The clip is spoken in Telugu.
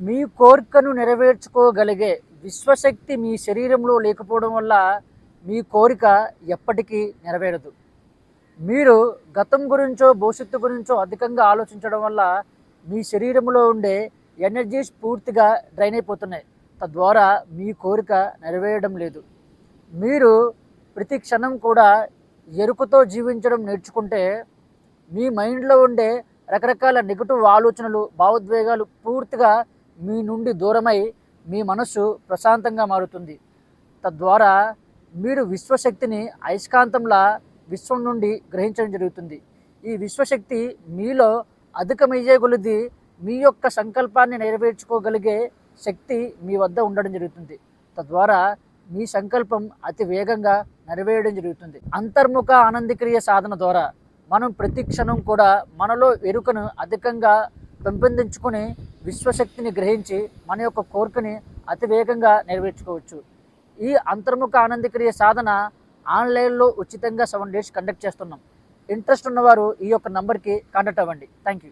మీ కోరికను నెరవేర్చుకోగలిగే విశ్వశక్తి మీ శరీరంలో లేకపోవడం వల్ల మీ కోరిక ఎప్పటికీ నెరవేరదు. మీరు గతం గురించో భవిష్యత్తు గురించో అధికంగా ఆలోచించడం వల్ల మీ శరీరంలో ఉండే ఎనర్జీస్ పూర్తిగా డ్రైన్ అయిపోతున్నాయి. తద్వారా మీ కోరిక నెరవేరడం లేదు. మీరు ప్రతి క్షణం కూడా ఎరుకతో జీవించడం నేర్చుకుంటే మీ మైండ్లో ఉండే రకరకాల నెగటివ్ ఆలోచనలు భావోద్వేగాలు పూర్తిగా మీ నుండి దూరమై మీ మనస్సు ప్రశాంతంగా మారుతుంది. తద్వారా మీరు విశ్వశక్తిని అయస్కాంతంలా విశ్వం నుండి గ్రహించడం జరుగుతుంది. ఈ విశ్వశక్తి మీలో అధికమయ్యే కొలది మీ యొక్క సంకల్పాన్ని నెరవేర్చుకోగలిగే శక్తి మీ వద్ద ఉండడం జరుగుతుంది. తద్వారా మీ సంకల్పం అతి వేగంగా నెరవేరడం జరుగుతుంది. అంతర్ముఖ ఆనందక్రియ సాధన ద్వారా మనం ప్రతి క్షణం కూడా మనలో ఎరుకను అధికంగా పెంపొందించుకొని విశ్వశక్తిని గ్రహించి మన యొక్క కోరికని అతి వేగంగా నెరవేర్చుకోవచ్చు. ఈ అంతర్ముఖ ఆనందక్రియ సాధన ఆన్లైన్లో ఉచితంగా 7 days కండక్ట్ చేస్తున్నాం. ఇంట్రెస్ట్ ఉన్నవారు ఈ యొక్క నంబర్కి కాంటాక్ట్ అవ్వండి. Thank you.